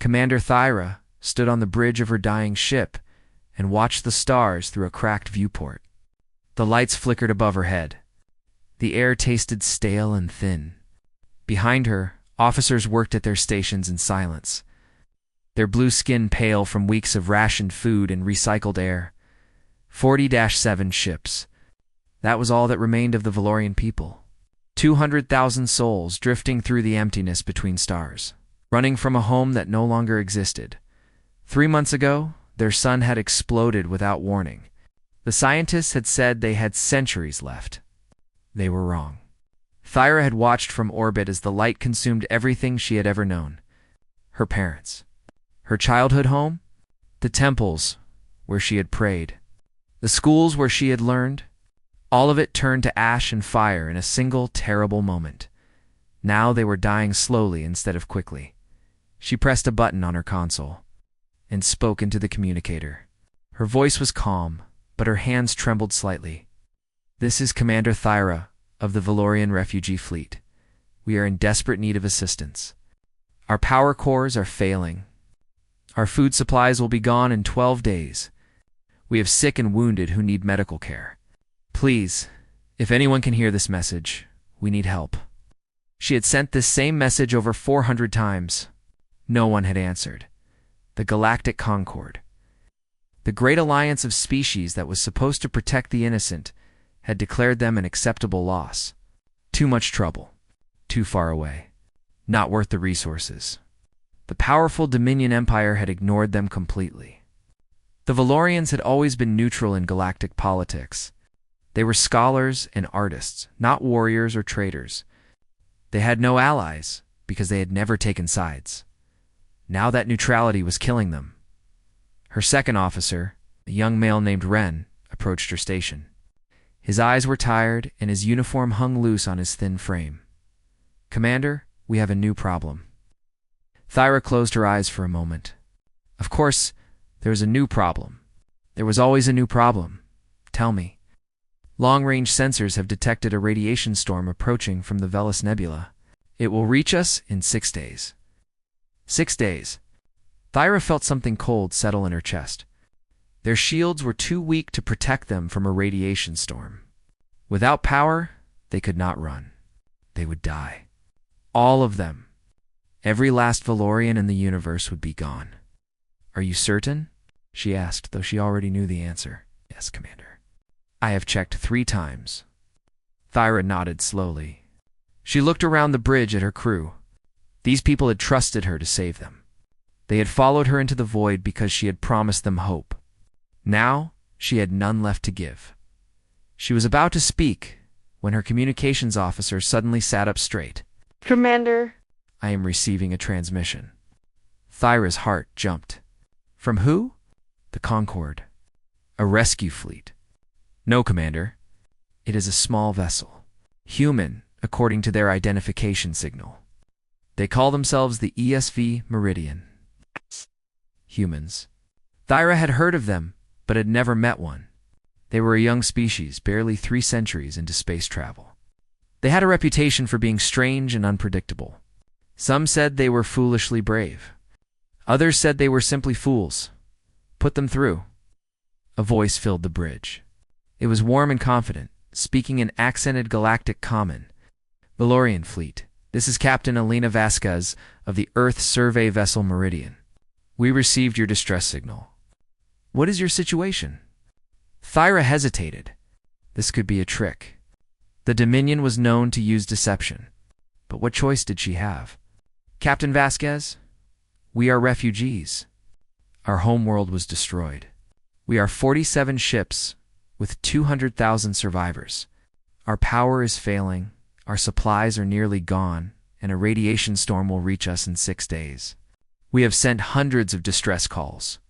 Commander Thyra stood on the bridge of her dying ship and watched the stars through a cracked viewport. The lights flickered above her head. The air tasted stale and thin. Behind her, officers worked at their stations in silence, their blue skin pale from weeks of rationed food and recycled air. 40-7 ships. That was all that remained of the Valorian people. 200,000 souls drifting through the emptiness between stars, running from a home that no longer existed. 3 months ago, their sun had exploded without warning. The scientists had said they had centuries left. They were wrong. Thyra had watched from orbit as the light consumed everything she had ever known. Her parents. Her childhood home. The temples where she had prayed. The schools where she had learned. All of it turned to ash and fire in a single terrible moment. Now they were dying slowly instead of quickly. She pressed a button on her console and spoke into the communicator. Her voice was calm, but her hands trembled slightly. "This is Commander Thyra of the Valorian refugee fleet. We are in desperate need of assistance. Our power cores are failing. Our food supplies will be gone in 12 days. We have sick and wounded who need medical care. Please, if anyone can hear this message, we need help." She had sent this same message over 400 times. No one had answered. The Galactic Concord, the great alliance of species that was supposed to protect the innocent, had declared them an acceptable loss. Too much trouble. Too far away. Not worth the resources. The powerful Dominion Empire had ignored them completely. The Valorians had always been neutral in galactic politics. They were scholars and artists, not warriors or traitors. They had no allies because they had never taken sides. Now that neutrality was killing them. Her second officer, a young male named Ren, approached her station. His eyes were tired and his uniform hung loose on his thin frame. "Commander, we have a new problem." Thyra closed her eyes for a moment. "Of course, there is a new problem. There was always a new problem. Tell me." "Long-range sensors have detected a radiation storm approaching from the Velis Nebula. It will reach us in 6 days." 6 days. Thyra felt something cold settle in her chest. Their shields were too weak to protect them from a radiation storm. Without power, they could not run. They would die. All of them. Every last Valorian in the universe would be gone. "Are you certain?" she asked, though she already knew the answer. "Yes, Commander. I have checked 3 times. Thyra nodded slowly. She looked around the bridge at her crew. These people had trusted her to save them. They had followed her into the void because she had promised them hope. Now, she had none left to give. She was about to speak when her communications officer suddenly sat up straight. "Commander." "I am receiving a transmission." Thyra's heart jumped. "From who?" "The Concord. A rescue fleet." "No, Commander. It is a small vessel. Human, according to their identification signal. They call themselves the ESV Meridian." Humans. Thyra had heard of them, but had never met one. They were a young species, barely 3 centuries into space travel. They had a reputation for being strange and unpredictable. Some said they were foolishly brave. Others said they were simply fools. Put them through. A voice filled the bridge. It was warm and confident, speaking in accented galactic common. "Valorian fleet. This is Captain Elena Vasquez of the Earth Survey Vessel Meridian. We received your distress signal. What is your situation?" Thyra hesitated. This could be a trick. The Dominion was known to use deception. But what choice did she have? "Captain Vasquez, we are refugees. Our homeworld was destroyed. We are 47 ships with 200,000 survivors. Our power is failing. Our supplies are nearly gone, and a radiation storm will reach us in 6 days. We have sent hundreds of distress calls.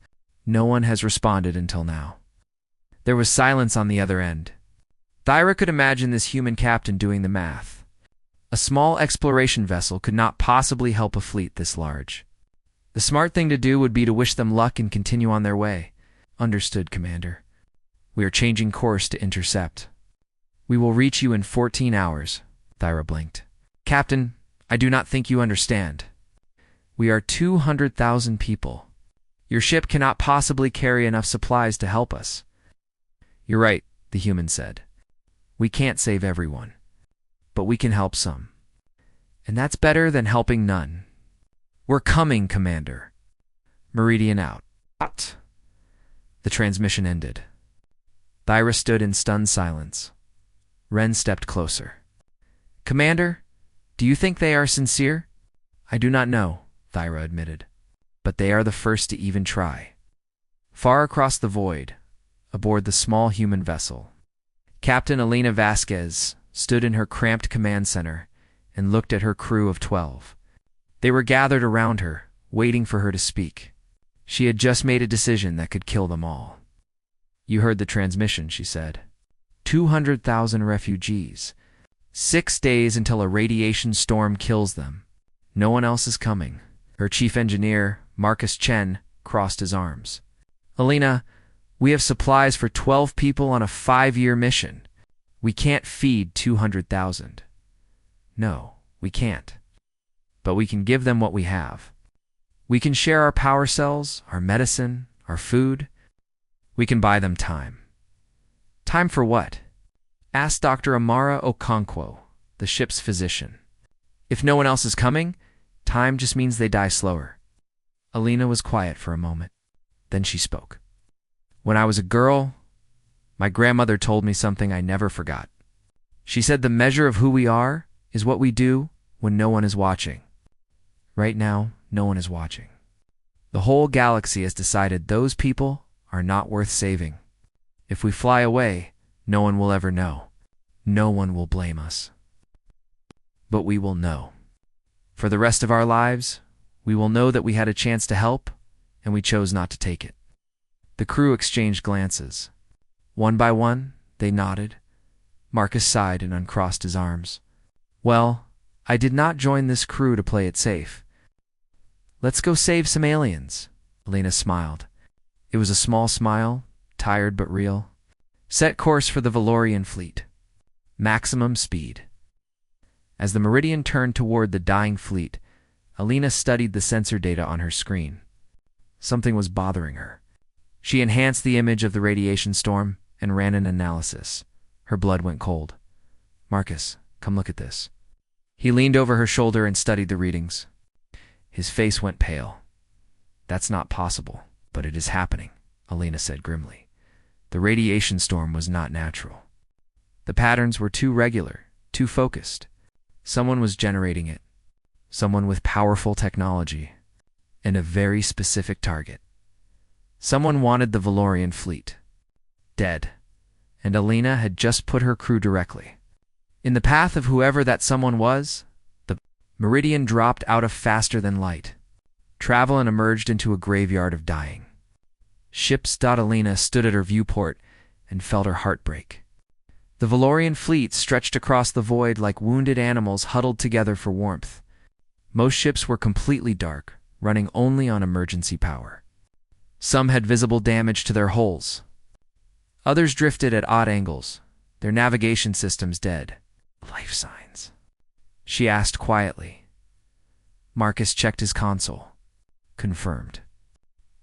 No one has responded until now." There was silence on the other end. Thyra could imagine this human captain doing the math. A small exploration vessel could not possibly help a fleet this large. The smart thing to do would be to wish them luck and continue on their way. "Understood, Commander. We are changing course to intercept. We will reach you in 14 hours. Thyra blinked. "Captain, I do not think you understand. We are 200,000 people. Your ship cannot possibly carry enough supplies to help us. You're right, the human said. We can't save everyone, but we can help some. And that's better than helping none. We're coming, Commander. Meridian out. The transmission ended. Thyra stood in stunned silence. Ren stepped closer. Commander, do you think they are sincere? I do not know, Thyra admitted, but they are the first to even try. Far across the void, aboard the small human vessel, Captain Elena Vasquez stood in her cramped command center and looked at her crew of 12. They were gathered around her, waiting for her to speak. She had just made a decision that could kill them all. You heard the transmission, she said. 200,000 refugees. 6 days until a radiation storm kills them. No one else is coming. Her chief engineer, Marcus Chen, crossed his arms. Elena, we have supplies for 12 people on a 5-year mission. We can't feed 200,000. No, we can't. But we can give them what we have. We can share our power cells, our medicine, our food. We can buy them time. Time for what? Asked Dr. Amara Okonkwo, the ship's physician. If no one else is coming, time just means they die slower. Elena was quiet for a moment. Then she spoke. When I was a girl, my grandmother told me something I never forgot. She said the measure of who we are is what we do when no one is watching. Right now, no one is watching. The whole galaxy has decided those people are not worth saving. If we fly away, no one will ever know. No one will blame us. But we will know. For the rest of our lives, we will know that we had a chance to help, and we chose not to take it. The crew exchanged glances. One by one, they nodded. Marcus sighed and uncrossed his arms. Well, I did not join this crew to play it safe. Let's go save some aliens. Elena smiled. It was a small smile, tired but real. Set course for the Valorian fleet. Maximum speed. As the Meridian turned toward the dying fleet, Elena studied the sensor data on her screen. Something was bothering her. She enhanced the image of the radiation storm and ran an analysis. Her blood went cold. Marcus, come look at this. He leaned over her shoulder and studied the readings. His face went pale. That's not possible, but it is happening, Elena said grimly. The radiation storm was not natural. The patterns were too regular, too focused. Someone was generating it. Someone with powerful technology and a very specific target. Someone wanted the Valorian fleet. Dead. And Elena had just put her crew directly. In the path of whoever that someone was, the Meridian dropped out of faster than light. Travel and emerged into a graveyard of dying. Ships. Elena stood at her viewport and felt her heart break. The Valorian fleet stretched across the void like wounded animals huddled together for warmth. Most ships were completely dark, running only on emergency power. Some had visible damage to their hulls. Others drifted at odd angles, their navigation systems dead. Life signs, she asked quietly. Marcus checked his console. Confirmed.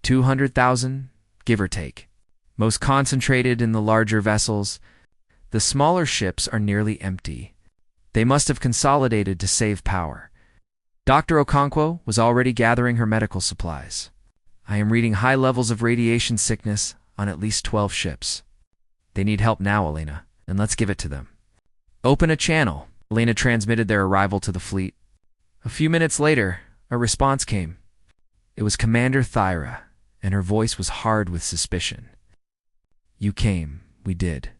200,000, give or take. Most concentrated in the larger vessels. The smaller ships are nearly empty. They must have consolidated to save power. Dr. Okonkwo was already gathering her medical supplies. I am reading high levels of radiation sickness on at least 12 ships. They need help now, Elena, and let's give it to them. Open a channel. Elena transmitted their arrival to the fleet. A few minutes later, a response came. It was Commander Thyra, and her voice was hard with suspicion. You came. We did.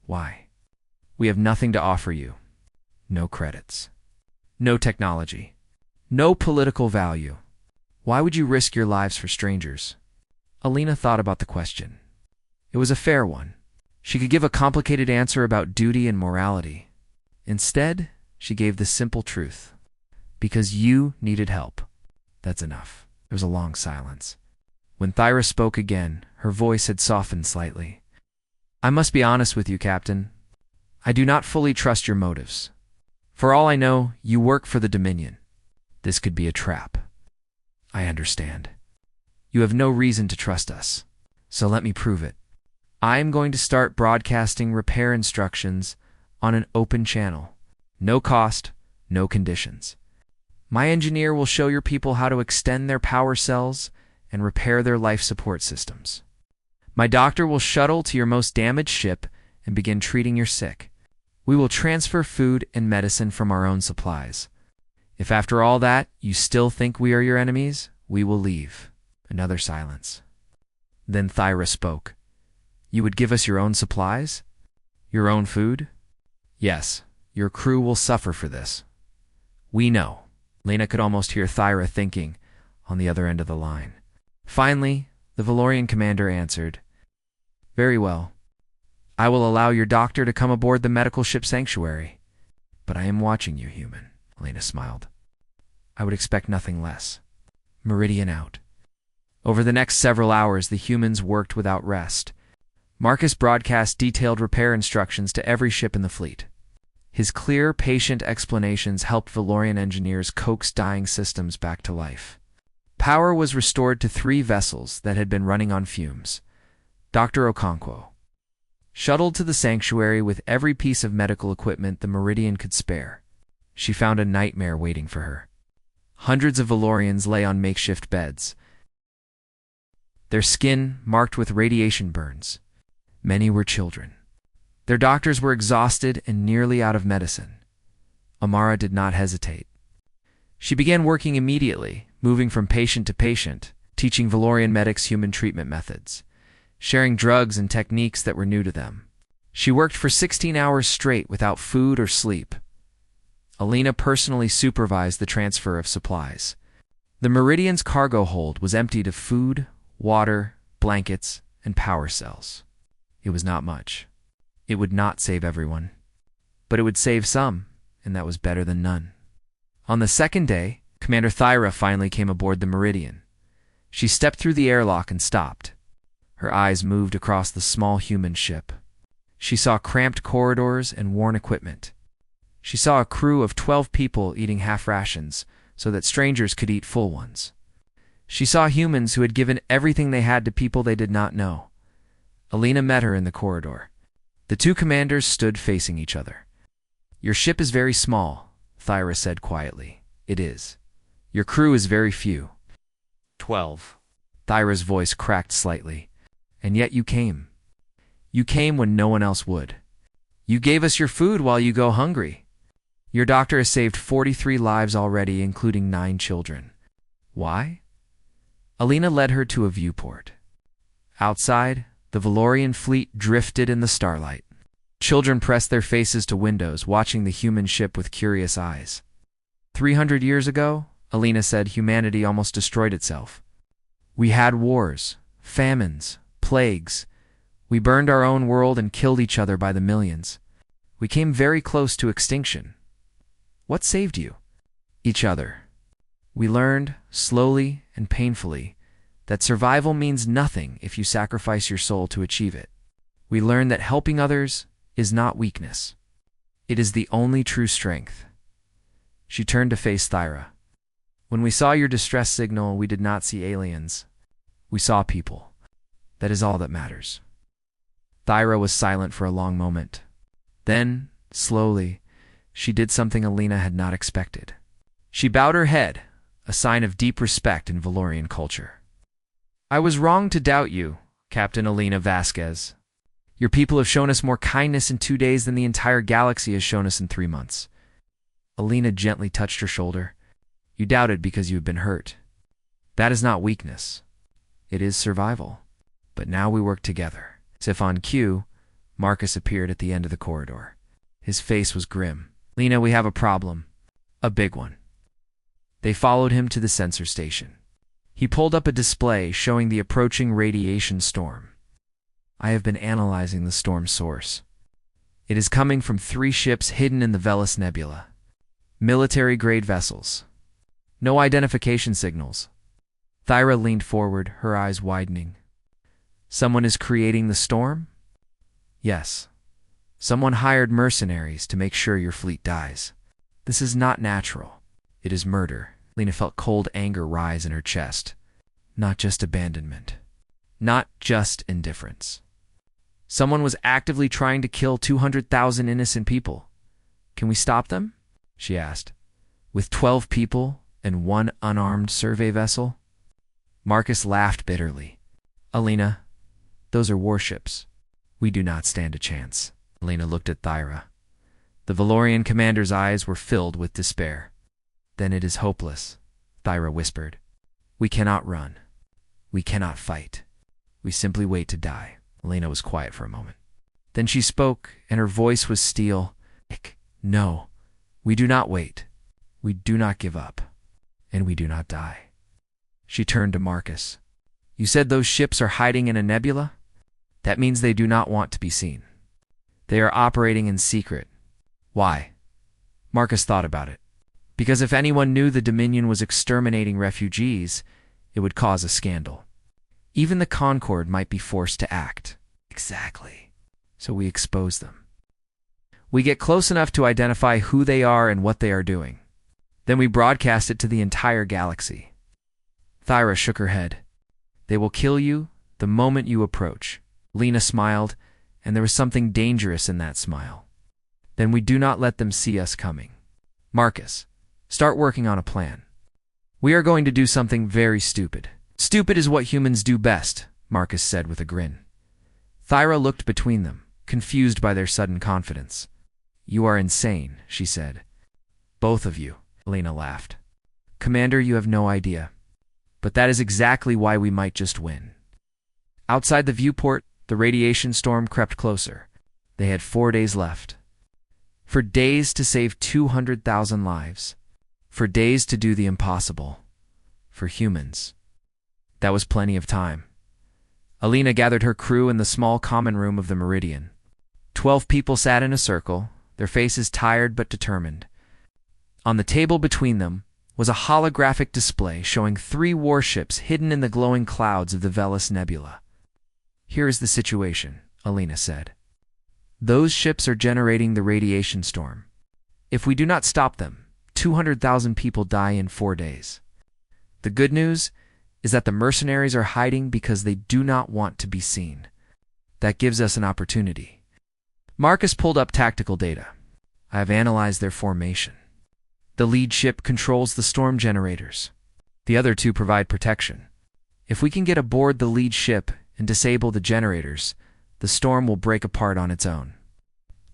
Why? We have nothing to offer you. No credits. No technology. No political value. Why would you risk your lives for strangers? Elena thought about the question. It was a fair one. She could give a complicated answer about duty and morality. Instead, she gave the simple truth. Because you needed help. That's enough. There was a long silence. When Thyra spoke again, her voice had softened slightly. I must be honest with you, Captain. I do not fully trust your motives. For all I know, you work for the Dominion. This could be a trap. I understand. You have no reason to trust us, so let me prove it. I am going to start broadcasting repair instructions on an open channel. No cost, no conditions. My engineer will show your people how to extend their power cells and repair their life support systems. My doctor will shuttle to your most damaged ship and begin treating your sick. We will transfer food and medicine from our own supplies. If after all that you still think we are your enemies, we will leave. Another silence. Then Thyra spoke. You would give us your own supplies? Your own food? Yes, your crew will suffer for this. We know. Lena could almost hear Thyra thinking on the other end of the line. Finally, the Valorian commander answered, Very well. I will allow your doctor to come aboard the medical ship Sanctuary. But I am watching you, human, Lena smiled. I would expect nothing less. Meridian out. Over the next several hours, the humans worked without rest. Marcus broadcast detailed repair instructions to every ship in the fleet. His clear, patient explanations helped Valorian engineers coax dying systems back to life. Power was restored to 3 vessels that had been running on fumes. Dr. Okonkwo shuttled to the Sanctuary with every piece of medical equipment the Meridian could spare. She found a nightmare waiting for her. Hundreds of Valorians lay on makeshift beds, their skin marked with radiation burns. Many were children. Their doctors were exhausted and nearly out of medicine. Amara did not hesitate. She began working immediately, moving from patient to patient, teaching Valorian medics human treatment methods, sharing drugs and techniques that were new to them. She worked for 16 hours straight without food or sleep. Alina personally supervised the transfer of supplies. The Meridian's cargo hold was emptied of food, water, blankets, and power cells. It was not much. It would not save everyone. But it would save some, and that was better than none. On the second day, Commander Thyra finally came aboard the Meridian. She stepped through the airlock and stopped. Her eyes moved across the small human ship. She saw cramped corridors and worn equipment. She saw a crew of 12 people eating half rations so that strangers could eat full ones. She saw humans who had given everything they had to people they did not know. Alina met her in the corridor. The 2 commanders stood facing each other. Your ship is very small, Thyra said quietly. It is. Your crew is very few. 12. Thyra's voice cracked slightly. And yet you came. You came when no one else would. You gave us your food while you go hungry. Your doctor has saved 43 lives already, including 9 children. Why? Alina led her to a viewport. Outside, the Valorian fleet drifted in the starlight. Children pressed their faces to windows, watching the human ship with curious eyes. 300 years ago, Alina said, humanity almost destroyed itself. We had wars, famines, plagues. We burned our own world and killed each other by the millions. We came very close to extinction. What saved you? Each other. We learned, slowly and painfully, that survival means nothing if you sacrifice your soul to achieve it. We learned that helping others is not weakness. It is the only true strength. She turned to face Thyra. When we saw your distress signal, we did not see aliens. We saw people. That is all that matters. Thyra was silent for a long moment. Then, slowly, she did something Alina had not expected. She bowed her head, a sign of deep respect in Valorian culture. I was wrong to doubt you, Captain Alina Vasquez. Your people have shown us more kindness in 2 days than the entire galaxy has shown us in 3 months. Alina gently touched her shoulder. You doubted because you have been hurt. That is not weakness. It is survival. But now we work together. As if on cue, Marcus appeared at the end of the corridor. His face was grim. Lena, we have a problem. A big one. They followed him to the sensor station. He pulled up a display showing the approaching radiation storm. I have been analyzing the storm source. It is coming from 3 ships hidden in the Velis Nebula. Military-grade vessels. No identification signals. Thyra leaned forward, her eyes widening. Someone is creating the storm? Yes. Someone hired mercenaries to make sure your fleet dies. This is not natural. It is murder. Lena felt cold anger rise in her chest. Not just abandonment. Not just indifference. Someone was actively trying to kill 200,000 innocent people. Can we stop them? She asked. With 12 people and one unarmed survey vessel? Marcus laughed bitterly. Alina, those are warships. We do not stand a chance. Alina looked at Thyra. The Valorian commander's eyes were filled with despair. Then it is hopeless, Thyra whispered. We cannot run. We cannot fight. We simply wait to die. Alina was quiet for a moment. Then she spoke, and her voice was steel. No, we do not wait. We do not give up. And we do not die. She turned to Marcus. You said those ships are hiding in a nebula? That means they do not want to be seen. They are operating in secret. Why? Marcus thought about it. Because if anyone knew the Dominion was exterminating refugees, it would cause a scandal. Even the Concord might be forced to act. Exactly. So we expose them. We get close enough to identify who they are and what they are doing. Then we broadcast it to the entire galaxy. Thyra shook her head. They will kill you the moment you approach. Lena smiled, and there was something dangerous in that smile. Then we do not let them see us coming. Marcus, start working on a plan. We are going to do something very stupid. Stupid is what humans do best, Marcus said with a grin. Thyra looked between them, confused by their sudden confidence. You are insane, she said. Both of you, Lena laughed. Commander, you have no idea. But that is exactly why we might just win. Outside the viewport, the radiation storm crept closer. They had 4 days left. For days to save 200,000 lives. For days to do the impossible. For humans. That was plenty of time. Alina gathered her crew in the small common room of the Meridian. 12 people sat in a circle, their faces tired but determined. On the table between them was a holographic display showing 3 warships hidden in the glowing clouds of the Velis Nebula. Here is the situation, Alina said. Those ships are generating the radiation storm. If we do not stop them, 200,000 people die in 4 days. The good news is that the mercenaries are hiding because they do not want to be seen. That gives us an opportunity. Marcus pulled up tactical data. I have analyzed their formation. The lead ship controls the storm generators. The other 2 provide protection. If we can get aboard the lead ship and disable the generators, the storm will break apart on its own.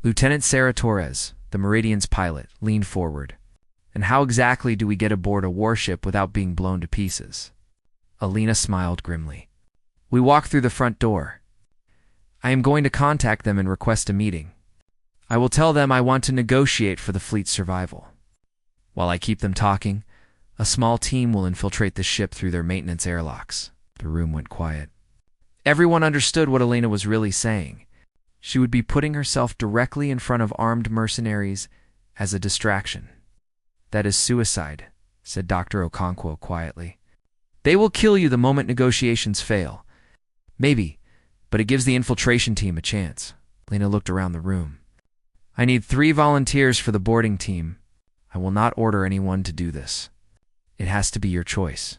Lieutenant Sarah Torres, the Meridian's pilot, leaned forward. And how exactly do we get aboard a warship without being blown to pieces? Alina smiled grimly. We walk through the front door. I am going to contact them and request a meeting. I will tell them I want to negotiate for the fleet's survival. While I keep them talking, a small team will infiltrate the ship through their maintenance airlocks. The room went quiet. Everyone understood what Alina was really saying. She would be putting herself directly in front of armed mercenaries as a distraction. That is suicide, said Dr. Okonkwo quietly. They will kill you the moment negotiations fail. Maybe, but it gives the infiltration team a chance. Lena looked around the room. I need 3 volunteers for the boarding team. I will not order anyone to do this. It has to be your choice.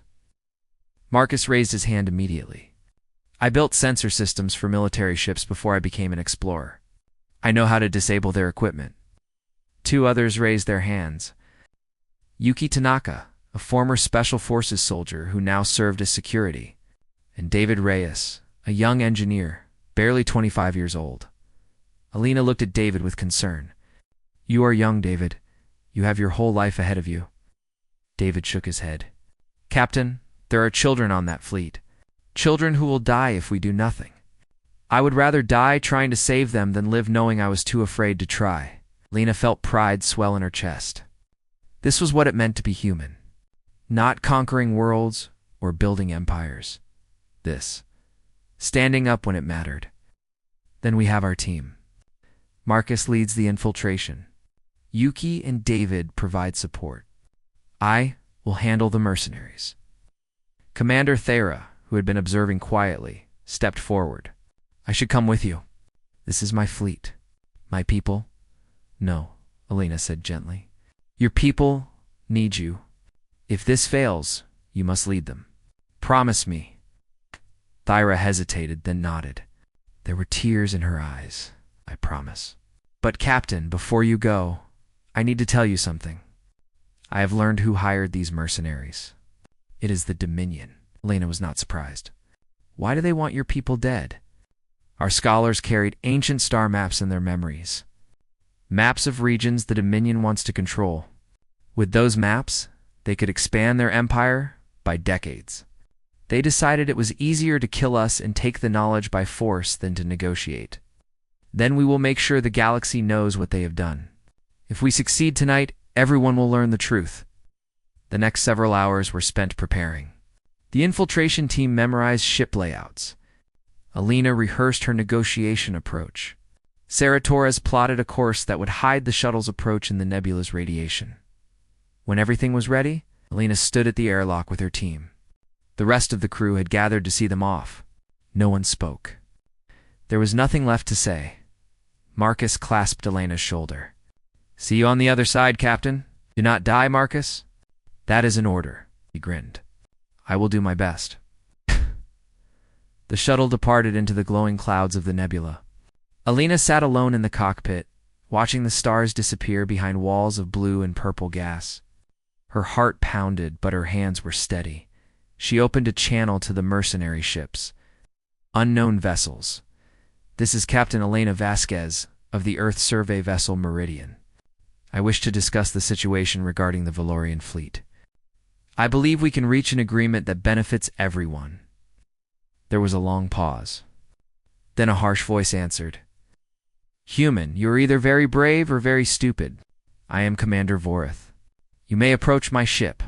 Marcus raised his hand immediately. I built sensor systems for military ships before I became an explorer. I know how to disable their equipment. 2 others raised their hands. Yuki Tanaka, a former Special Forces soldier who now served as security, and David Reyes, a young engineer, barely 25 years old. Alina looked at David with concern. You are young, David. You have your whole life ahead of you. David shook his head. Captain, there are children on that fleet. Children who will die if we do nothing. I would rather die trying to save them than live knowing I was too afraid to try. Lena felt pride swell in her chest. This was what it meant to be human. Not conquering worlds or building empires. This. Standing up when it mattered. Then we have our team. Marcus leads the infiltration. Yuki and David provide support. I will handle the mercenaries. Commander Thera, who had been observing quietly, stepped forward. I should come with you. This is my fleet. My people? No, Alina said gently. Your people need you. If this fails, you must lead them. Promise me." Thyra hesitated, then nodded. There were tears in her eyes. "I promise." "But Captain, before you go, I need to tell you something. I have learned who hired these mercenaries. It is the Dominion." Elena was not surprised. "Why do they want your people dead?" Our scholars carried ancient star maps in their memories. Maps of regions the Dominion wants to control. With those maps, they could expand their empire by decades. They decided it was easier to kill us and take the knowledge by force than to negotiate. Then we will make sure the galaxy knows what they have done. If we succeed tonight, everyone will learn the truth. The next several hours were spent preparing. The infiltration team memorized ship layouts. Alina rehearsed her negotiation approach. Sarah Torres plotted a course that would hide the shuttle's approach in the nebula's radiation. When everything was ready, Alina stood at the airlock with her team. The rest of the crew had gathered to see them off. No one spoke. There was nothing left to say. Marcus clasped Elena's shoulder. "See you on the other side, Captain. Do not die, Marcus." "That is an order," he grinned. "I will do my best." The shuttle departed into the glowing clouds of the nebula. Alina sat alone in the cockpit, watching the stars disappear behind walls of blue and purple gas. Her heart pounded, but her hands were steady. She opened a channel to the mercenary ships. "Unknown vessels. This is Captain Elena Vasquez of the Earth Survey vessel Meridian. I wish to discuss the situation regarding the Valorian fleet. I believe we can reach an agreement that benefits everyone." There was a long pause. Then a harsh voice answered. "Human, you are either very brave or very stupid. I am Commander Voreth. You may approach my ship,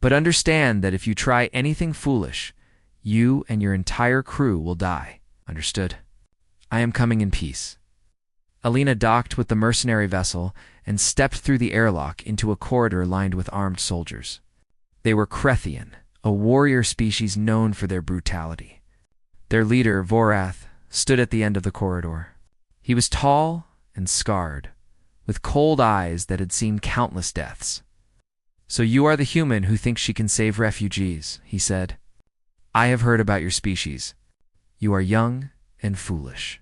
but understand that if you try anything foolish, you and your entire crew will die. Understood? I am coming in peace." Alina docked with the mercenary vessel and stepped through the airlock into a corridor lined with armed soldiers. They were Krethian, a warrior species known for their brutality. Their leader, Vorath, stood at the end of the corridor. He was tall and scarred, with cold eyes that had seen countless deaths. "So you are the human who thinks she can save refugees," he said. "I have heard about your species. You are young and foolish.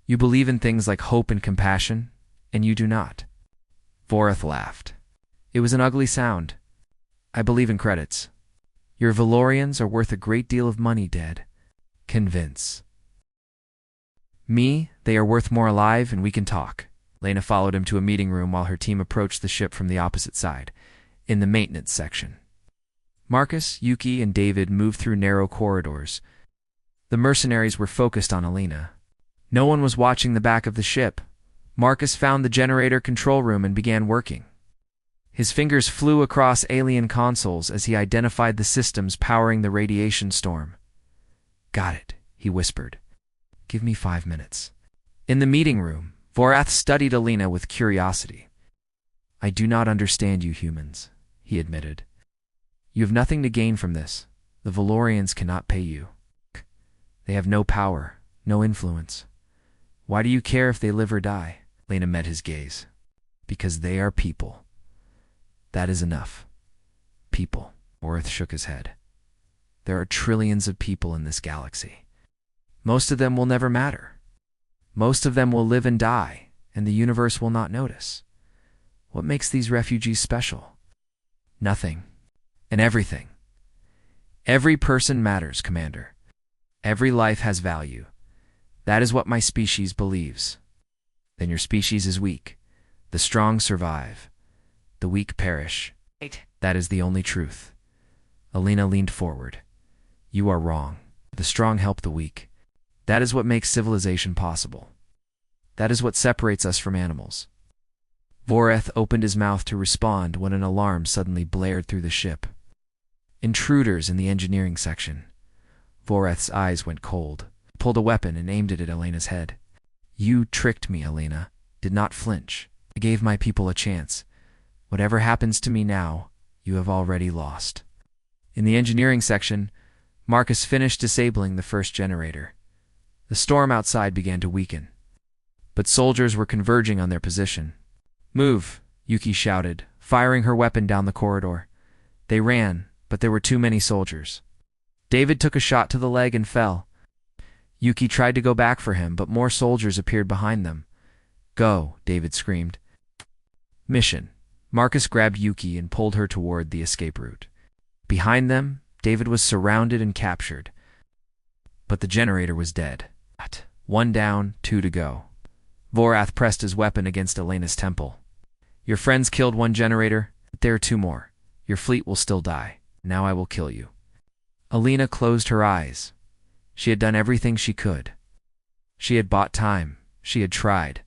You believe in things like hope and compassion, and you do not." Vorath laughed. It was an ugly sound. "I believe in credits. Your Valorians are worth a great deal of money dead. Convince me they are worth more alive and we can talk." Lena followed him to a meeting room while her team approached the ship from the opposite side, in the maintenance section. Marcus, Yuki, and David moved through narrow corridors. The mercenaries were focused on Alina. No one was watching the back of the ship. Marcus found the generator control room and began working. His fingers flew across alien consoles as he identified the systems powering the radiation storm. "Got it," he whispered. "Give me 5 minutes." In the meeting room, Vorath studied Alina with curiosity. "I do not understand you humans," he admitted. "You have nothing to gain from this. The Valorians cannot pay you. They have no power, no influence. Why do you care if they live or die?" Lena met his gaze. "Because they are people. That is enough." "People." Vorath shook his head. "There are trillions of people in this galaxy. Most of them will never matter. Most of them will live and die, and the universe will not notice. What makes these refugees special? Nothing. And everything. Every person matters, Commander. Every life has value. That is what my species believes. Then your species is weak. The strong survive. The weak perish. That is the only truth." Alina leaned forward. "You are wrong. The strong help the weak. That is what makes civilization possible. That is what separates us from animals." Vorath opened his mouth to respond when an alarm suddenly blared through the ship. Intruders in the engineering section. Vorath's eyes went cold. He pulled a weapon and aimed it at Elena's head. "You tricked me, Elena. Did not flinch. I gave my people a chance. Whatever happens to me now, you have already lost." In the engineering section, Marcus finished disabling the first generator. The storm outside began to weaken, but soldiers were converging on their position. "Move," Yuki shouted, firing her weapon down the corridor. They ran, but there were too many soldiers. David took a shot to the leg and fell. Yuki tried to go back for him, but more soldiers appeared behind them. "Go," David screamed. Mission. Marcus grabbed Yuki and pulled her toward the escape route. Behind them, David was surrounded and captured. But the generator was dead. 1 down, 2 to go. Vorath pressed his weapon against Elena's temple. "Your friends killed 1 generator, but there are 2 more. Your fleet will still die. Now I will kill you." Elena closed her eyes. She had done everything she could. She had bought time. She had tried.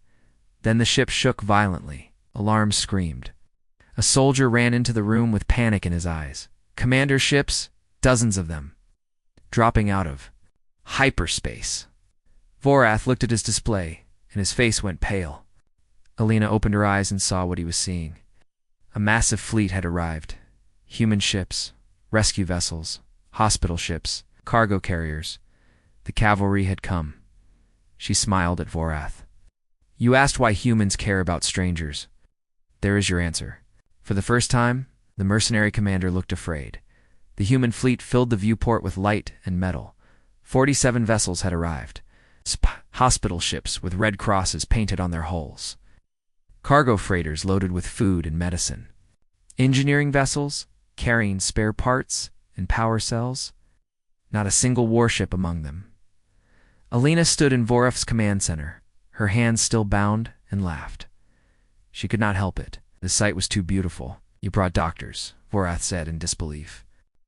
Then the ship shook violently. Alarms screamed. A soldier ran into the room with panic in his eyes. Commander ships, dozens of them, dropping out of hyperspace. Vorath looked at his display, and his face went pale. Elena opened her eyes and saw what he was seeing. A massive fleet had arrived. Human ships, rescue vessels, hospital ships, cargo carriers. The cavalry had come. She smiled at Vorath. "You asked why humans care about strangers. There is your answer." For the first time, the mercenary commander looked afraid. The human fleet filled the viewport with light and metal. 47 vessels had arrived. Hospital ships with red crosses painted on their hulls. Cargo freighters loaded with food and medicine. Engineering vessels carrying spare parts and power cells. Not a single warship among them. Elena stood in Vorath's command center, her hands still bound, and laughed. She could not help it. The sight was too beautiful. "You brought doctors," Vorath said in disbelief.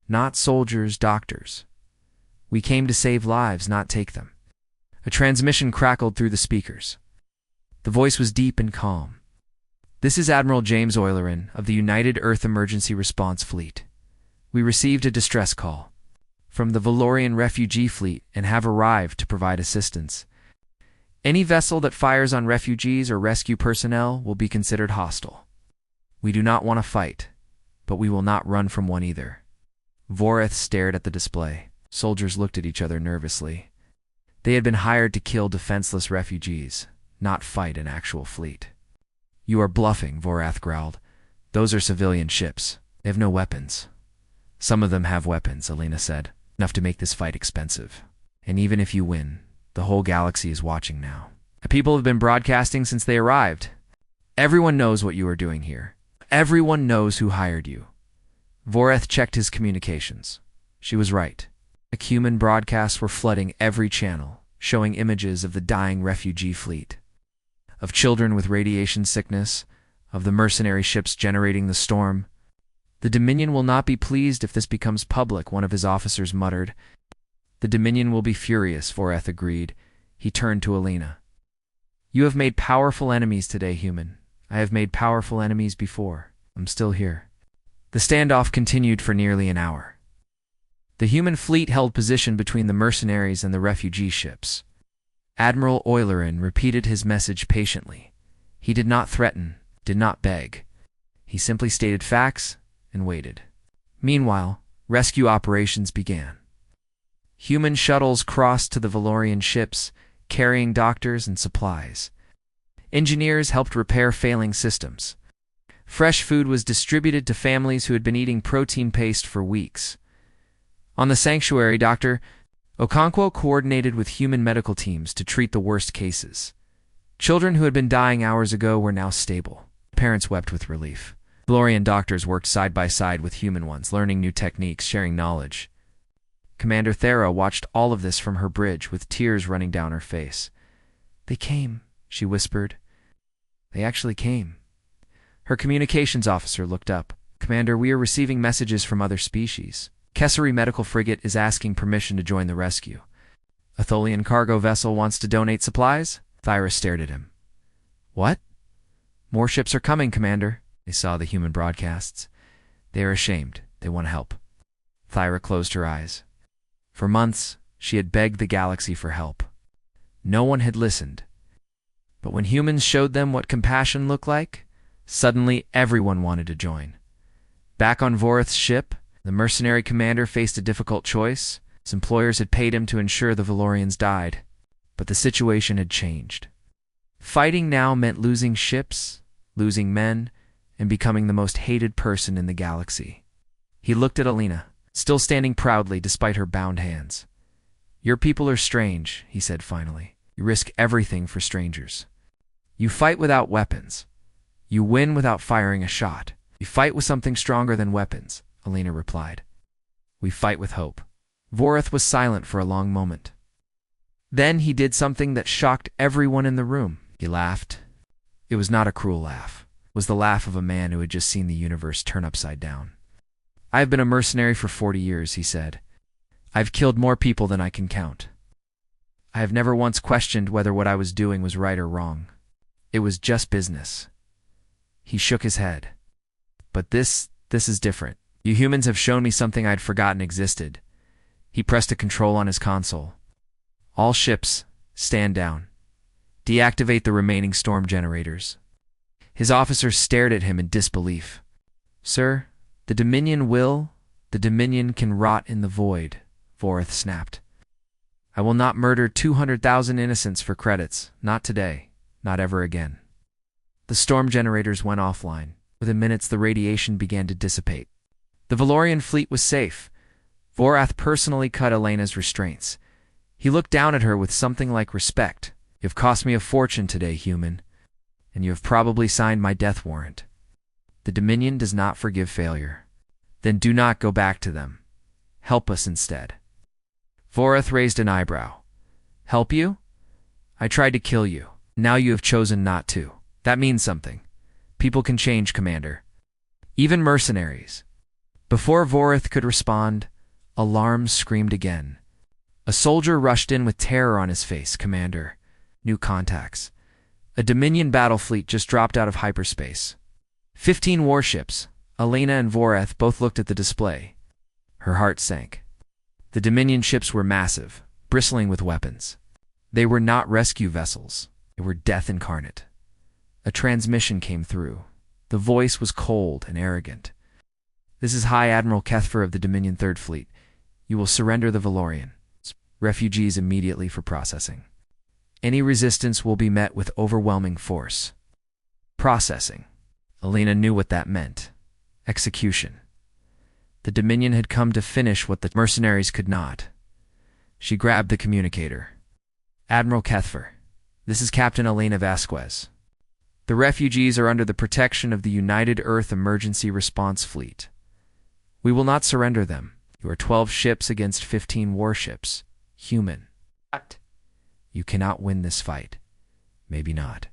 "Not soldiers, doctors. We came to save lives, not take them." A transmission crackled through the speakers. The voice was deep and calm. "This is Admiral James Oilerin of the United Earth Emergency Response Fleet. We received a distress call from the Valorian refugee fleet and have arrived to provide assistance. Any vessel that fires on refugees or rescue personnel will be considered hostile. We do not want to fight, but we will not run from one either." Vorath stared at the display. Soldiers looked at each other nervously. They had been hired to kill defenseless refugees, not fight an actual fleet. "You are bluffing," Vorath growled. "Those are civilian ships. They have no weapons." "Some of them have weapons," Elena said. "Enough to make this fight expensive. And even if you win, the whole galaxy is watching now. People have been broadcasting since they arrived. Everyone knows what you are doing here. Everyone knows who hired you." Vorath checked his communications. She was right. Human broadcasts were flooding every channel, showing images of the dying refugee fleet, of children with radiation sickness, of the mercenary ships generating the storm. "The Dominion will not be pleased if this becomes public," one of his officers muttered. "The Dominion will be furious," Vorath agreed. He turned to Elena. "You have made powerful enemies today, human. I have made powerful enemies before. I'm still here." The standoff continued for nearly an hour. The human fleet held position between the mercenaries and the refugee ships. Admiral Oilerin repeated his message patiently. He did not threaten, did not beg. He simply stated facts and waited. Meanwhile, rescue operations began. Human shuttles crossed to the Valorian ships, carrying doctors and supplies. Engineers helped repair failing systems. Fresh food was distributed to families who had been eating protein paste for weeks. On the sanctuary, Dr. Okonkwo coordinated with human medical teams to treat the worst cases. Children who had been dying hours ago were now stable. Parents wept with relief. Valorian doctors worked side by side with human ones, learning new techniques, sharing knowledge. Commander Thera watched all of this from her bridge with tears running down her face. "They came," she whispered. "They actually came." Her communications officer looked up. "Commander, we are receiving messages from other species. Kessari Medical Frigate is asking permission to join the rescue. A Tholian cargo vessel wants to donate supplies?" Thyra stared at him. "What?" "More ships are coming, Commander." They saw the human broadcasts. "They are ashamed. They want to help." Thyra closed her eyes. For months, she had begged the galaxy for help. No one had listened. But when humans showed them what compassion looked like, suddenly everyone wanted to join. Back on Vorath's ship, the mercenary commander faced a difficult choice. His employers had paid him to ensure the Valorians died. But the situation had changed. Fighting now meant losing ships, losing men, and becoming the most hated person in the galaxy. He looked at Alina, still standing proudly despite her bound hands. "Your people are strange," he said finally. "You risk everything for strangers. You fight without weapons. You win without firing a shot. You fight with something stronger than weapons," Alina replied. "We fight with hope." Voreth was silent for a long moment. Then he did something that shocked everyone in the room. He laughed. It was not a cruel laugh. It was the laugh of a man who had just seen the universe turn upside down. "I have been a mercenary for 40 years, he said. "I have killed more people than I can count. I have never once questioned whether what I was doing was right or wrong. It was just business." He shook his head. "But this is different. You humans have shown me something I'd forgotten existed." He pressed a control on his console. "All ships, stand down. Deactivate the remaining storm generators." His officers stared at him in disbelief. "Sir, the Dominion can rot in the void," Voreth snapped. "I will not murder 200,000 innocents for credits. Not today. Not ever again." The storm generators went offline. Within minutes, the radiation began to dissipate. The Valorian fleet was safe. Voreth personally cut Elena's restraints. He looked down at her with something like respect. "You have cost me a fortune today, human, and you have probably signed my death warrant. The Dominion does not forgive failure. Then do not go back to them. Help us instead." Voreth raised an eyebrow. "Help you? I tried to kill you. Now you have chosen not to. That means something. People can change, Commander. Even mercenaries." Before Voreth could respond, alarms screamed again. A soldier rushed in with terror on his face. "Commander, new contacts. A Dominion battle fleet just dropped out of hyperspace. 15 warships." Alina and Voreth both looked at the display. Her heart sank. The Dominion ships were massive, bristling with weapons. They were not rescue vessels. They were death incarnate. A transmission came through. The voice was cold and arrogant. "This is High Admiral Kethfer of the Dominion Third Fleet. You will surrender the Valorian. Refugees immediately for processing. Any resistance will be met with overwhelming force." Processing. Alina knew what that meant. Execution. The Dominion had come to finish what the mercenaries could not. She grabbed the communicator. "Admiral Kethfer, this is Captain Elena Vasquez. The refugees are under the protection of the United Earth Emergency Response Fleet. We will not surrender them. You are 12 ships against 15 warships. Human. You cannot win this fight. Maybe not.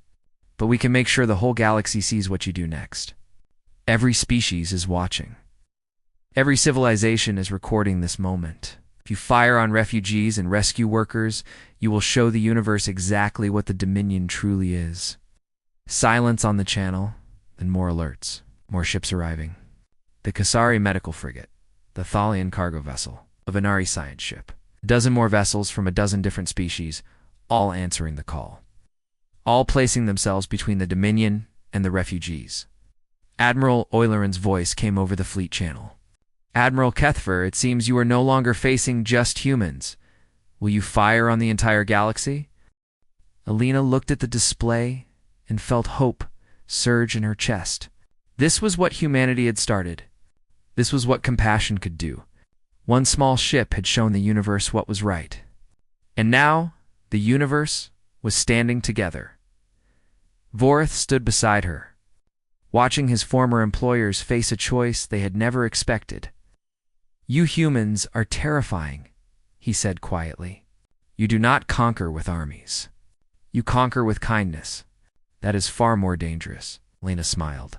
But we can make sure the whole galaxy sees what you do next. Every species is watching. Every civilization is recording this moment. If you fire on refugees and rescue workers, you will show the universe exactly what the Dominion truly is." Silence on the channel, then more alerts. More ships arriving. The Kasari medical frigate, the Thalian cargo vessel, a Venari science ship. A dozen more vessels from a dozen different species, all answering the call. All placing themselves between the Dominion and the refugees. Admiral Euleren's voice came over the fleet channel. "Admiral Kethfer, it seems you are no longer facing just humans. Will you fire on the entire galaxy?" Alina looked at the display and felt hope surge in her chest. This was what humanity had started. This was what compassion could do. One small ship had shown the universe what was right. And now, the universe was standing together. Voreth stood beside her, watching his former employers face a choice they had never expected. "You humans are terrifying," he said quietly. "You do not conquer with armies. You conquer with kindness. That is far more dangerous." Lena smiled.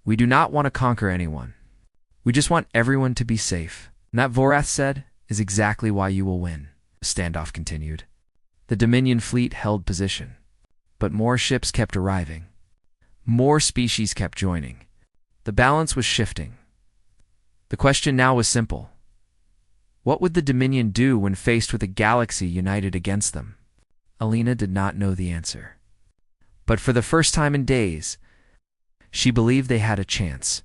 "We do not want to conquer anyone. We just want everyone to be safe. And that," Voreth said, "is exactly why you will win." The standoff continued. The Dominion fleet held position. But more ships kept arriving. More species kept joining. The balance was shifting. The question now was simple. What would the Dominion do when faced with a galaxy united against them? Alina did not know the answer. But for the first time in days, she believed they had a chance.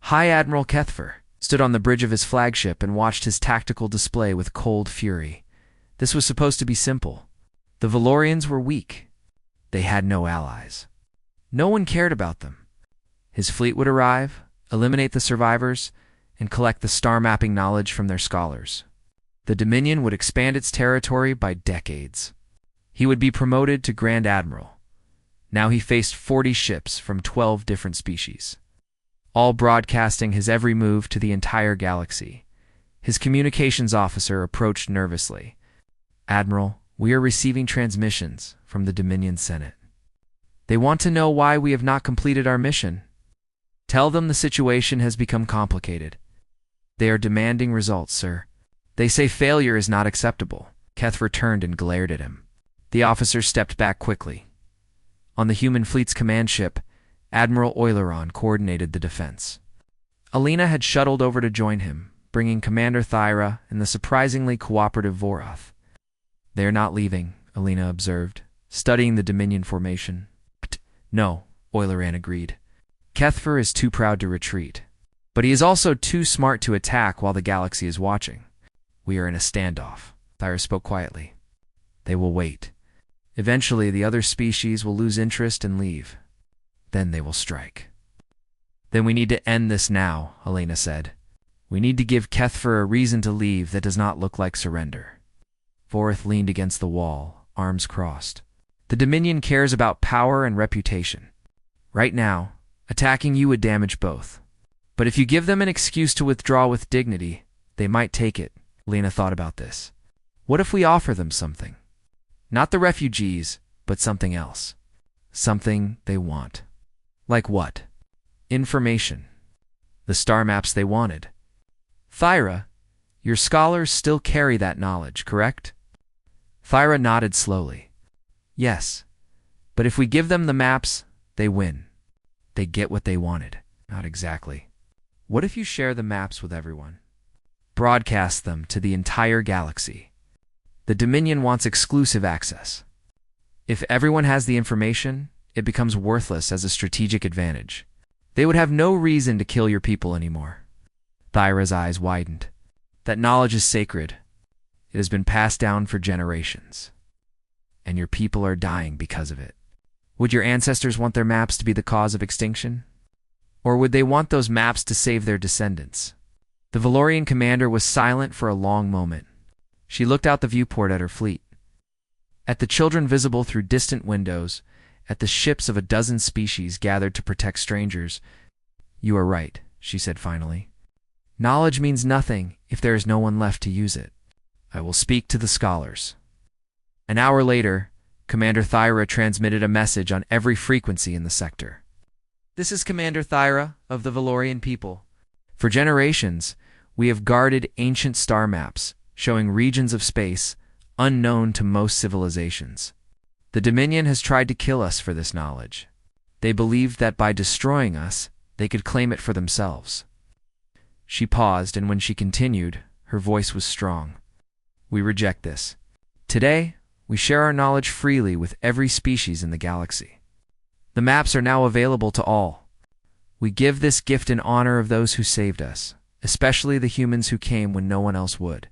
High Admiral Kethfer stood on the bridge of his flagship and watched his tactical display with cold fury. This was supposed to be simple. The Valorians were weak. They had no allies. No one cared about them. His fleet would arrive, eliminate the survivors, and collect the star mapping knowledge from their scholars. The Dominion would expand its territory by decades. He would be promoted to Grand Admiral. Now he faced 40 ships from 12 different species, all broadcasting his every move to the entire galaxy. His communications officer approached nervously. "Admiral, we are receiving transmissions from the Dominion Senate. They want to know why we have not completed our mission. Tell them the situation has become complicated. They are demanding results, sir. They say failure is not acceptable." Kethfer turned and glared at him. The officer stepped back quickly. On the human fleet's command ship, Admiral Oileron coordinated the defense. Alina had shuttled over to join him, bringing Commander Thyra and the surprisingly cooperative Vorath. "They are not leaving," Alina observed, studying the Dominion formation. "No," Oileron agreed. "Kethfer is too proud to retreat. But he is also too smart to attack while the galaxy is watching. We are in a standoff," Thyra spoke quietly. "They will wait. Eventually, the other species will lose interest and leave. Then they will strike." "Then we need to end this now," Helena said. "We need to give Kethfer a reason to leave that does not look like surrender." Vorath leaned against the wall, arms crossed. "The Dominion cares about power and reputation. Right now, attacking you would damage both. But if you give them an excuse to withdraw with dignity, they might take it." Lena thought about this. "What if we offer them something? Not the refugees, but something else. Something they want." "Like what?" "Information. The star maps they wanted." "Thyra, your scholars still carry that knowledge, correct?" Thyra nodded slowly. "Yes, but if we give them the maps, they win. They get what they wanted." "Not exactly. What if you share the maps with everyone? Broadcast them to the entire galaxy. The Dominion wants exclusive access. If everyone has the information, it becomes worthless as a strategic advantage. They would have no reason to kill your people anymore." Thyra's eyes widened. "That knowledge is sacred. It has been passed down for generations. And your people are dying because of it. Would your ancestors want their maps to be the cause of extinction? Or would they want those maps to save their descendants?" The Valorian commander was silent for a long moment. She looked out the viewport at her fleet, at the children visible through distant windows, at the ships of a dozen species gathered to protect strangers. "You are right," she said finally. "Knowledge means nothing if there is no one left to use it. I will speak to the scholars." An hour later, Commander Thyra transmitted a message on every frequency in the sector. "This is Commander Thyra of the Valorian people. For generations, we have guarded ancient star maps showing regions of space unknown to most civilizations. The Dominion has tried to kill us for this knowledge. They believed that by destroying us, they could claim it for themselves." She paused, and when she continued, her voice was strong. "We reject this. Today, we share our knowledge freely with every species in the galaxy. The maps are now available to all. We give this gift in honor of those who saved us, especially the humans who came when no one else would.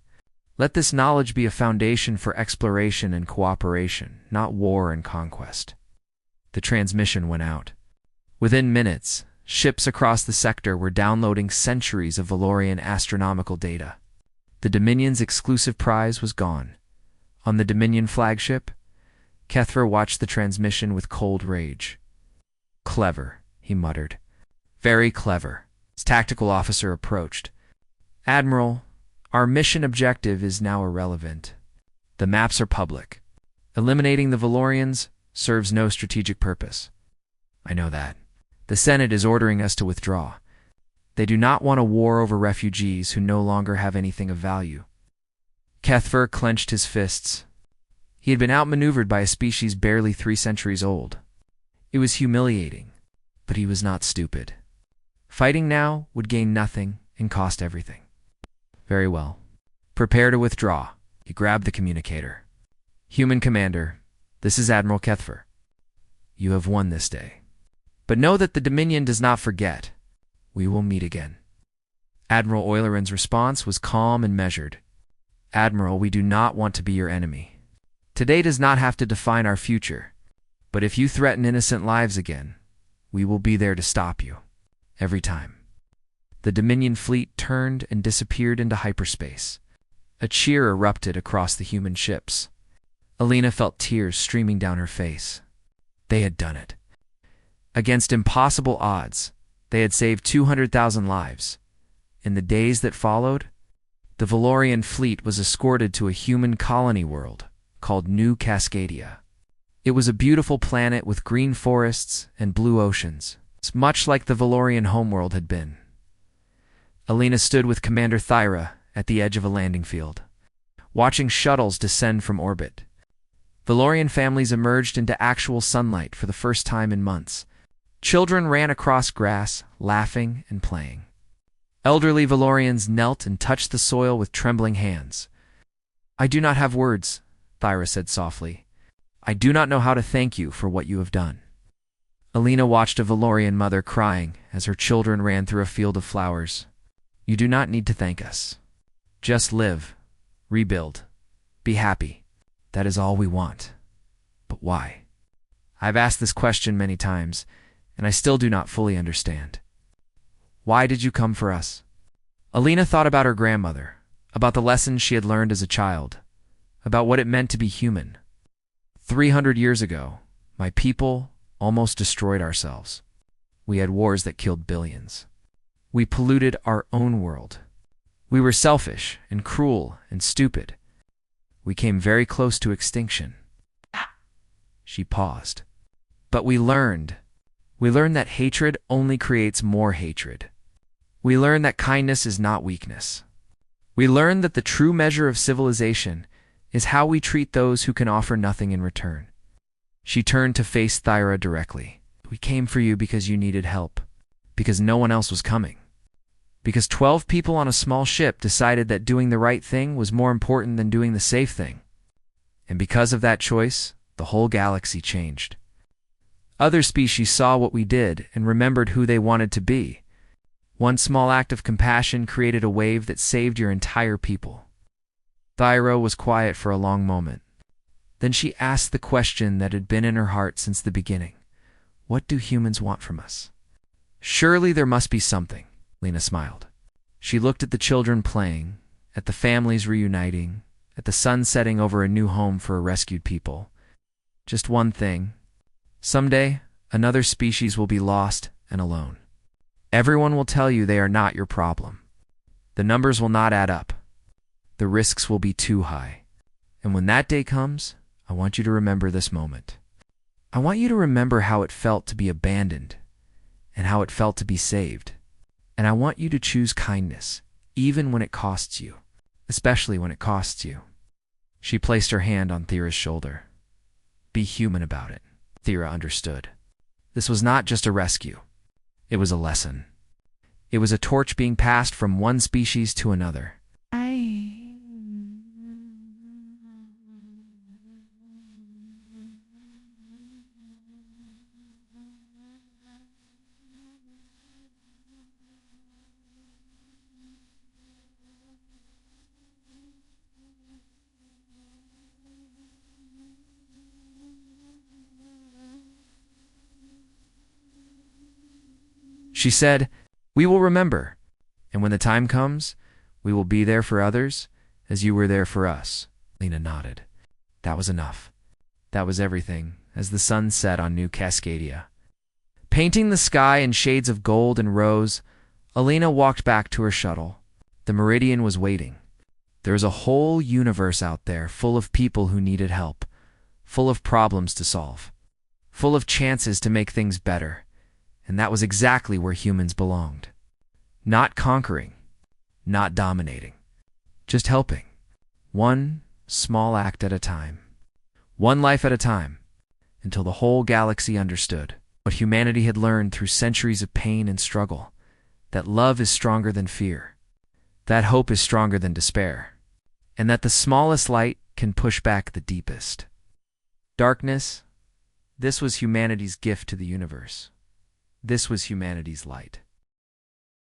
Let this knowledge be a foundation for exploration and cooperation, not war and conquest." The transmission went out. Within minutes, ships across the sector were downloading centuries of Valorian astronomical data. The Dominion's exclusive prize was gone. On the Dominion flagship, Kethfer watched the transmission with cold rage. "Clever," he muttered. "Very clever." His tactical officer approached. "Admiral, our mission objective is now irrelevant. The maps are public. Eliminating the Valorians serves no strategic purpose." "I know that. The Senate is ordering us to withdraw. They do not want a war over refugees who no longer have anything of value." Kethfer clenched his fists. He had been outmaneuvered by a species barely 3 centuries old. It was humiliating, but he was not stupid. Fighting now would gain nothing and cost everything. "Very well. Prepare to withdraw." He grabbed the communicator. "Human Commander, this is Admiral Kethfer. You have won this day. But know that the Dominion does not forget. We will meet again." Admiral Oileron's response was calm and measured. "Admiral, we do not want to be your enemy. Today does not have to define our future. But if you threaten innocent lives again, we will be there to stop you. Every time." The Dominion fleet turned and disappeared into hyperspace. A cheer erupted across the human ships. Alina felt tears streaming down her face. They had done it. Against impossible odds, they had saved 200,000 lives. In the days that followed, the Valorian fleet was escorted to a human colony world called New Cascadia. It was a beautiful planet with green forests and blue oceans, much like the Valorian homeworld had been. Alina stood with Commander Thyra at the edge of a landing field, watching shuttles descend from orbit. Valorian families emerged into actual sunlight for the first time in months. Children ran across grass, laughing and playing. Elderly Valorians knelt and touched the soil with trembling hands. "I do not have words," Thyra said softly. "I do not know how to thank you for what you have done." Alina watched a Valorian mother crying as her children ran through a field of flowers. "You do not need to thank us. Just live, rebuild, be happy. That is all we want. But why? I've asked this question many times, and I still do not fully understand. Why did you come for us?" Alina thought about her grandmother, about the lessons she had learned as a child, about what it meant to be human. 300 years ago, my people almost destroyed ourselves. We had wars that killed billions. We polluted our own world. We were selfish and cruel and stupid. We came very close to extinction. She paused. But we learned. We learned that hatred only creates more hatred. We learned that kindness is not weakness. We learned that the true measure of civilization is how we treat those who can offer nothing in return. She turned to face Thyra directly. "We came for you because you needed help. Because no one else was coming. Because 12 people on a small ship decided that doing the right thing was more important than doing the safe thing. And because of that choice, the whole galaxy changed. Other species saw what we did and remembered who they wanted to be. One small act of compassion created a wave that saved your entire people." Thyra was quiet for a long moment. Then she asked the question that had been in her heart since the beginning. "What do humans want from us?" "Surely there must be something," Lena smiled. She looked at the children playing, at the families reuniting, at the sun setting over a new home for a rescued people. Just one thing. Someday, another species will be lost and alone. Everyone will tell you they are not your problem. The numbers will not add up. The risks will be too high. And when that day comes, I want you to remember this moment. I want you to remember how it felt to be abandoned and how it felt to be saved. And I want you to choose kindness, even when it costs you, especially when it costs you." She placed her hand on Thyra's shoulder. "Be human about it." Thyra understood. This was not just a rescue. It was a lesson. It was a torch being passed from one species to another. She said, "We will remember, and when the time comes, we will be there for others as you were there for us." Lena nodded. That was enough. That was everything as the sun set on New Cascadia. Painting the sky in shades of gold and rose, Alina walked back to her shuttle. The Meridian was waiting. There was a whole universe out there full of people who needed help, full of problems to solve, full of chances to make things better. And that was exactly where humans belonged. Not conquering, not dominating, just helping. One small act at a time, one life at a time, until the whole galaxy understood what humanity had learned through centuries of pain and struggle, that love is stronger than fear, that hope is stronger than despair, and that the smallest light can push back the deepest. Darkness, this was humanity's gift to the universe. This was humanity's light.